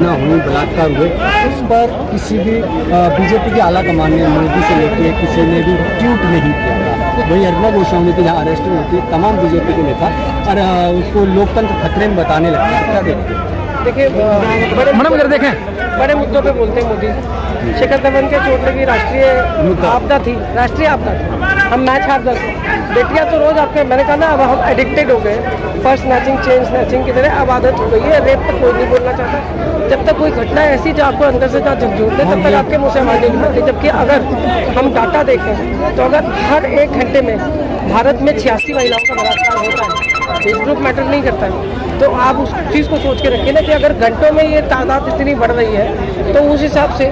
घटना हुई, बलात्कार हुए, उस पर किसी भी बीजेपी के आला कमान ने मोदी से लेकर किसी ने भी ट्वीट नहीं किया था। वही अर्नब गोस्वामी की जहाँ अरेस्ट हुई थी, तमाम बीजेपी के नेता और उसको लोकतंत्र खतरे में बताने लगे हैं। क्या देखते हैं? देखिए, मैडम इधर देखें, बड़े मुद्दों पे बोलते हैं मोदी। शिखर धवन के चोट लगी, राष्ट्रीय आपदा थी, राष्ट्रीय आपदा थी। हम मैच हार जाते, बेटियां तो रोज आपके, मैंने कहा ना, अब हम एडिक्टेड हो गए, पर्स स्नैचिंग, चेन स्नैचिंग की तरह अब आदत हो गई है। रेप तक कोई नहीं बोलना चाहता। जब तक कोई घटना ऐसी जो आपको अंदर से झकझोर दे, तब तक आपके मुँह से आवाज़ नहीं निकलती। जबकि अगर हम डाटा देखें तो अगर हर 1 घंटे में भारत में 86 महिलाओं का बलात्कार होता है, एज ग्रुप मैटर नहीं करता है। तो आप उस चीज़ को सोच के रखिए ना कि अगर घंटों में ये तादाद इतनी बढ़ रही है तो उस हिसाब से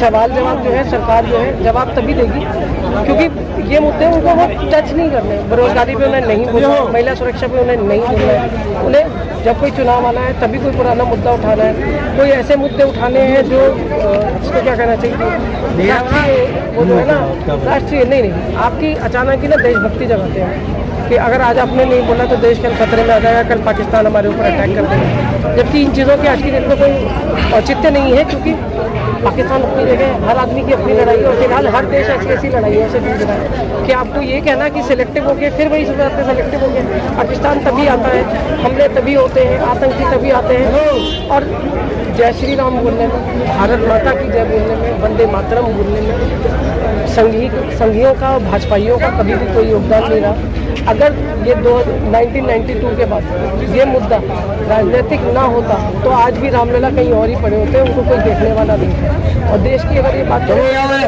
सवाल जवाब जो है सरकार जो है जवाब तभी देगी, क्योंकि ये मुद्दे उनको वो टच नहीं करने। बेरोजगारी पे उन्हें नहीं बोलना है, महिला सुरक्षा पे उन्हें नहीं बोलना है। उन्हें जब कोई चुनाव आना है तभी कोई पुराना मुद्दा उठाना है, कोई ऐसे मुद्दे उठाने हैं जो इसको क्या कहना चाहिए, राष्ट्रीय, वो जो है ना, राष्ट्रीय नहीं, आपकी अचानक ही ना देशभक्ति जगाते हैं कि अगर आज आपने नहीं बोला तो देश कल खतरे में आ जाएगा, कल पाकिस्तान हमारे ऊपर अटैक कर देगा। जबकि इन चीज़ों की आज की डेट में कोई औचित्य नहीं है, क्योंकि पाकिस्तान अपनी जगह, हर आदमी की अपनी लड़ाई है और फिलहाल हर देश ऐसी लड़ाइयों से जूझ रहा है कि आपको ये कहना कि सिलेक्टिव हो गए, फिर वही सब आते सेलेक्टिव हो गए। पाकिस्तान तभी आता है, हमले तभी होते हैं, आतंकी तभी आते हैं, और जय श्री राम बोलने में, भारत माता की जय बोलने में, वंदे मातरम बोलने में संघियों का और भाजपाइयों का कभी भी कोई योगदान नहीं रहा। अगर ये 1992 के बाद ये मुद्दा राजनीतिक ना होता तो आज भी रामलला कहीं और ही पड़े होते, उनको कोई देखने वाला नहीं था। और देश की अगर ये बात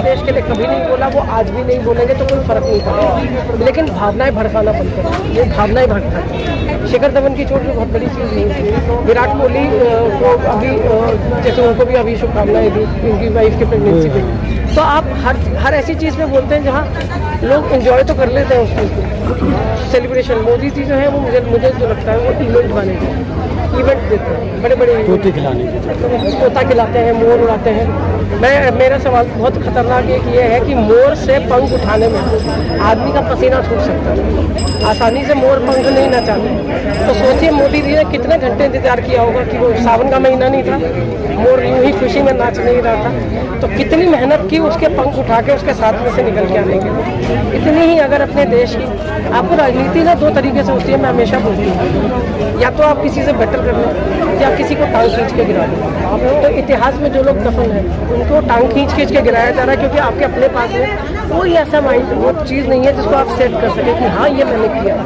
देश के लिए कभी नहीं बोला, वो आज भी नहीं बोलेंगे तो कोई फर्क नहीं पड़ेगा। लेकिन भावनाएं भड़काना बंद करें, ये भावनाएं भड़काएं। शिखर धवन की चोट भी बहुत बड़ी चीज़ नहीं थी। विराट कोहली को अभी जैसे उनको भी अभी शुभकामनाएं दी उनकी वाइफ की प्रेगनेंसी पे, तो आप हर ऐसी चीज़ में बोलते हैं जहाँ लोग एंजॉय तो कर लेते हैं उस चीज़ को। सेलिब्रेशन, मोदी जी जो है वो मुझे जो लगता है वो इवेंट मैनेजर, इवेंट देते हैं, बड़े बड़े तोते खिलाने के, तोता खिलाते हैं, मोर उड़ाते हैं। मेरा सवाल बहुत खतरनाक एक ये है कि मोर से पंख उठाने में आदमी का पसीना छूट सकता है, आसानी से मोर पंख नहीं नचाते। तो सोचिए मोदी जी ने कितने घंटे इंतजार किया होगा कि वो सावन का महीना नहीं था, मोर यूं ही खुशी में नाच नहीं रहा था, तो कितनी मेहनत की उसके पंख उठा के उसके साथ में से निकल के आने के लिए। इतनी ही अगर अपने देश की, आपको राजनीति ना 2 तरीके से होती है, मैं हमेशा बोलती हूँ, या तो आप किसी से बैटल कर लें या किसी को टांग खींच के गिरा दें। तो इतिहास में जो लोग दफन हैं उनको टांग खींच के गिराया जा रहा है, क्योंकि आपके अपने पास में कोई ऐसा माइंड, वो चीज़ नहीं है जिसको आप सेट कर सके कि हाँ ये मैंने किया।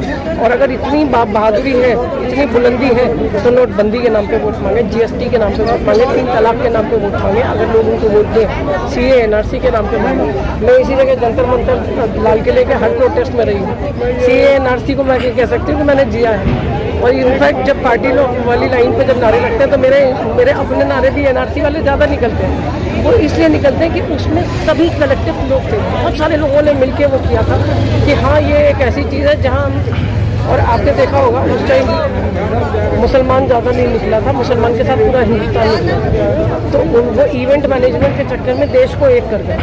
और अगर इतनी बहादुरी है, इतनी बुलंदी है, तो नोटबंदी के नाम पे वोट मांगे, GST के नाम पे वोट मांगे, 3 तलाक के नाम पे वोट मांगे, अगर लोग उनको वोट दें, CA NRC के नाम पे मांगे। मैं इसी जगह जंतर मंतर लाल किले के हर प्रोटेस्ट में रही हूँ। CA NRC को मैं कह सकती हूँ कि मैंने जिया है। और इनफैक्ट जब पार्टी लोग वाली लाइन पे जब नारे लगते हैं तो मेरे अपने नारे भी NRC वाले ज़्यादा निकलते हैं। वो इसलिए निकलते हैं कि उसमें सभी कलेक्टिव लोग थे, बहुत सारे लोगों ने मिलके वो किया था कि हाँ ये एक ऐसी चीज़ है जहाँ हम, और आपने देखा होगा उस टाइम मुसलमान ज़्यादा नहीं निकला था, मुसलमान के साथ पूरा हिंदुस्तान निकला। तो वो इवेंट मैनेजमेंट के चक्कर में देश को एक कर गया।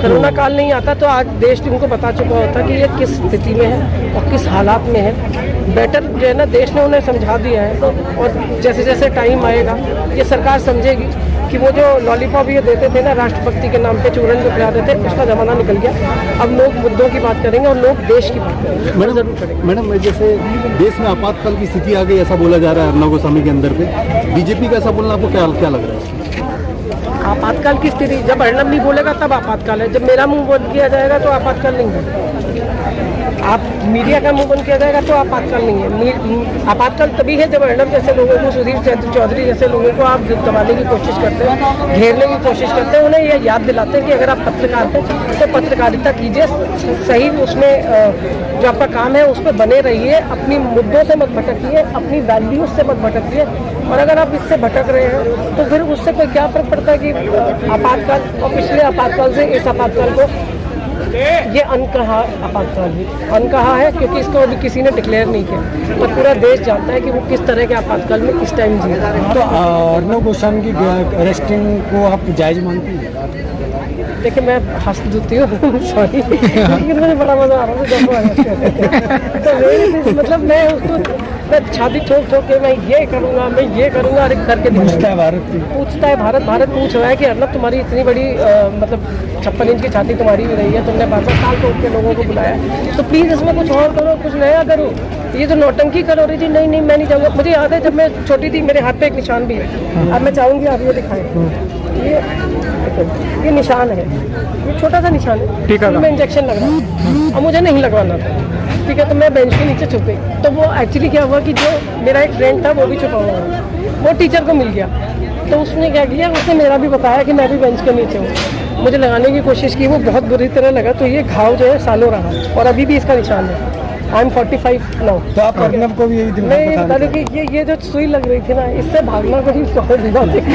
कोरोना काल नहीं आता तो आज देश उनको बता चुका होता कि ये किस स्थिति में है और किस हालात में है। बेटर जो है ना, देश ने उन्हें समझा दिया है। तो और जैसे जैसे टाइम आएगा ये सरकार समझेगी कि वो जो लॉलीपॉप ये देते थे ना राष्ट्रभक्ति के नाम पे, चूरन जो खिलाते थे, उसका ज़माना निकल गया। अब लोग मुद्दों की बात करेंगे और लोग देश की बात करेंगे। मैडम जरूर करेंगे। मैडम जैसे देश में आपातकाल की स्थिति आ गई ऐसा बोला जा रहा है अर्नब गोस्वामी के अंदर पे, बीजेपी का ऐसा बोलना आपको क्या लग रहा है? आपातकाल की स्थिति जब अर्नब नहीं बोलेगा तब आपातकाल है, जब मेरा मुंह बंद किया जाएगा तो आपातकाल नहीं है। आप मीडिया का मुंह बंद किया जाएगा तो आपातकाल नहीं है। आपातकाल तभी है जब अर्नब जैसे लोगों को, सुधीर चौधरी जैसे लोगों को आप दबाने की कोशिश करते हैं, घेरने की कोशिश करते हैं, उन्हें यह याद दिलाते हैं कि अगर आप पत्रकार हैं तो पत्रकारिता कीजिए, सही उसमें जो आपका काम है उस पर बने रहिए, अपनी मुद्दों से मत भटकिए, अपनी वैल्यूज से मत भटकिए। और अगर आप इससे भटक रहे हैं तो फिर उससे कोई क्या फर्क पड़ता है कि आपातकाल और पिछले आपातकाल से इस आपातकाल को, ये अनकहा आपातकाल है, अनकहा है क्योंकि इसको अभी किसी ने डिक्लेयर नहीं किया, पर पूरा देश जानता है कि वो किस तरह के आपातकाल में इस टाइम जी रहा है। तो अर्नब गोस्वामी की अरेस्टिंग को आप जायज़ मानती हैं? देखिए मैं हंस देती हूँ सॉरी, लेकिन मुझे बड़ा मजा आ रहा है जब वो arrest करते हैं। तो मेरी मतलब मैं उसको मैं छाती ठोक ठोक के मैं ये करूँगा, मैं ये करूँगा, अरे करके पूछता है भारत की। पूछता है भारत पूछ रहा है कि अर्नब तुम्हारी इतनी बड़ी मतलब 56 इंच की छाती तुम्हारी भी रही है, तुमने 12 साल ठोक के लोगों को बुलाया, तो प्लीज़ इसमें कुछ और करो, कुछ नया करो। ये जो नौटंकी कर रही थी, नहीं नहीं मैं नहीं जाऊँगा। मुझे याद है जब मैं छोटी थी मेरे हाथ पे एक निशान भी है, अब मैं चाहूँगी आप ये दिखाएं, ये निशान है, ये छोटा सा निशान है, ठीक है, में इंजेक्शन लग रहा है, अब मुझे नहीं लगवाना था, ठीक है, तो मैं बेंच के नीचे छुपे, तो वो एक्चुअली क्या हुआ कि जो मेरा एक फ्रेंड था वो भी छुपा हुआ था, वो टीचर को मिल गया, तो उसने क्या किया, उसने मेरा भी बताया कि मैं भी बेंच के नीचे हूँ, मुझे लगाने की कोशिश की, वो बहुत बुरी तरह लगा, तो ये घाव जो है सालों रहा और अभी भी इसका निशान है। I am 45 now. तो आप अर्नब को भी यही दिन नहीं बता दें कि ये जो सुई लग रही थी ना, इससे भागना कोई सहज नहीं।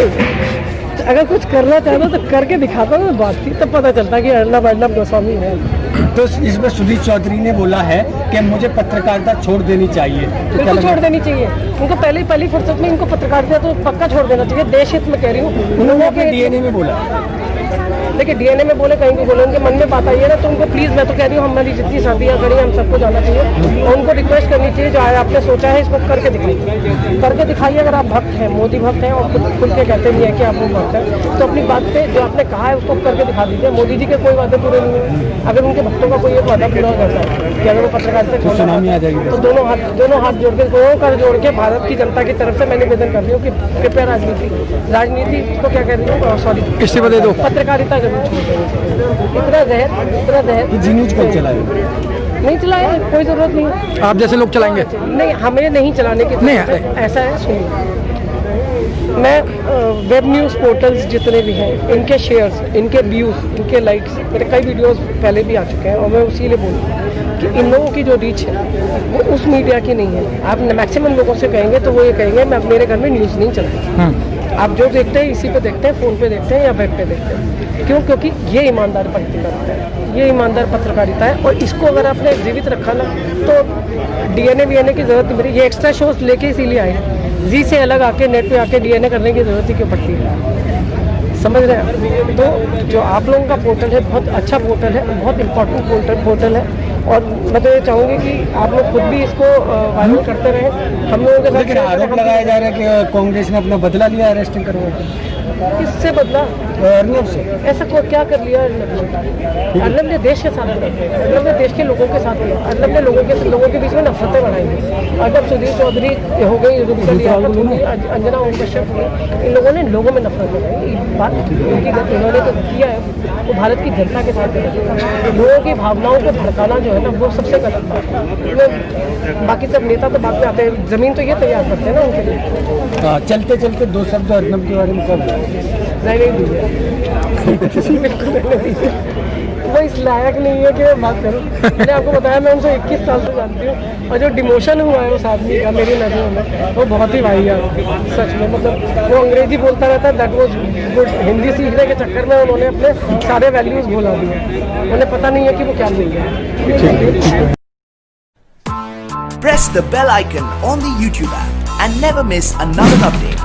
अगर कुछ करना चाहता तो करके दिखाता ना, बात थी तब पता चलता कि अर्नब गोस्वामी है। तो इसमें सुधीर चौधरी ने बोला है कि मुझे पत्रकारिता छोड़ देनी चाहिए, तो बिल्कुल छोड़ देनी चाहिए उनको, पहली फुर्सत में इनको पत्रकारिता तो पक्का छोड़ देना चाहिए, देश हित में कह रही हूँ। उन्होंने अपने डीएनए में बोला, देखिए डीएनए में बोले कहीं भी बोले, उनके मन में बात आई है ना, तो उनको प्लीज़ मैं तो कह रही हूँ हमारी जितनी शादियाँ करी हम सबको जाना चाहिए और उनको रिक्वेस्ट करनी चाहिए, जो आपने सोचा है इसको करके दिखाइए। अगर आप भक्त हैं, मोदी भक्त हैं और खुल के कहते नहीं है कि आप वो भक्त हैं, तो अपनी बात पे जो आपने कहा है उसको करके दिखा दीजिए। मोदी जी के कोई वादे पूरे नहीं है, अगर उनके भक्तों का कोई एक वादा पूरा करता है कि अगर वो पत्रकारिता सुनामी आ जाएगी, तो दोनों हाथ जोड़ के दोनों कर जोड़ के भारत की जनता की तरफ से मैं निवेदन कर रही हूँ कि कृपया राजनीति को क्या कह रही हूँ, सॉरी किसी को दे दो, पत्रकारिता जरूर छोड़ देनी चाहिए। इतना जहर जी न्यूज कब चलाए, नहीं चलाए, कोई जरूरत नहीं, आप जैसे लोग चलाएंगे, नहीं हमें नहीं चलाने की नहीं, ऐसा है। सुनिए, मैं वेब न्यूज़ पोर्टल्स जितने भी हैं, इनके शेयर्स, इनके व्यूज़, इनके लाइक्स, मेरे कई वीडियोस पहले भी आ चुके हैं और मैं उसी लिए बोलूँ कि इन लोगों की जो रीच है वो उस मीडिया की नहीं है। आप मैक्सिमम लोगों से कहेंगे तो वो ये कहेंगे मैं मेरे घर में न्यूज़ नहीं चलती। आप जो देखते हैं इसी पे देखते हैं, फ़ोन पे देखते हैं या वेब पे देखते हैं, क्यों? क्योंकि ये ईमानदार पत्रकारिता है, ये ईमानदार पत्रकारिता है और इसको अगर आपने जीवित रखा ना तो डीएनए की ज़रूरत नहीं मेरी, ये एक्स्ट्रा शोज लेके इसीलिए आए, जी से अलग आके नेट पे आके डीएनए करने की ज़रूरत ही क्यों पड़ती है, समझ रहे हैं? तो जो आप लोगों का पोर्टल है बहुत अच्छा पोर्टल है, बहुत इम्पोर्टेंट पोर्टल है और मैं तो ये चाहूँगी कि आप लोग खुद भी इसको वायरल करते रहे। हम लोगों के साथ लेकिन आरोप लगाया जा रहा है कि कांग्रेस ने अपना बदला लिया अरेस्टिंग करवा के, किससे बदला? अर्नब से। ऐसा क्या कर लिया अर्नब ने? देश के साथ किया, अर्नब ने देश के लोगों के साथ किया, अर्नब ने लोगों के बीच में नफरतें बढ़ाई। अर्नब सुधीर चौधरी हो गई, अंजना ओम कश्यप हुई, इन लोगों ने लोगों में नफरत बढ़ाई। बात इन्होंने तो किया है वो भारत की जनता के साथ है, लोगों की भावनाओं को भड़काना जो है ना वो सबसे गलत बात है। बाकी सब नेता तो बाद में आते हैं, जमीन तो ये तैयार करते हैं ना उनके लिए। चलते चलते दो शब्द अर्नब के बारे में कब नहीं दीजिए बिल्कुल नहीं दीजिए, वो इस लायक नहीं है कि मैं बात करूं। मैंने आपको बताया मैं उनसे 21 साल से जानती हूँ और जो डिमोशन हुआ है उस आदमी का मेरी नज़रों में वो बहुत ही वाहियात सच में, मतलब वो अंग्रेजी बोलता रहता है, दैट वाज गुड। हिंदी सीखने के चक्कर में उन्होंने अपने सारे वैल्यूज़ भुला दिए, उन्हें पता नहीं है कि वो क्या बोल रहे हैं। Press the bell icon on the YouTube app and never miss another update.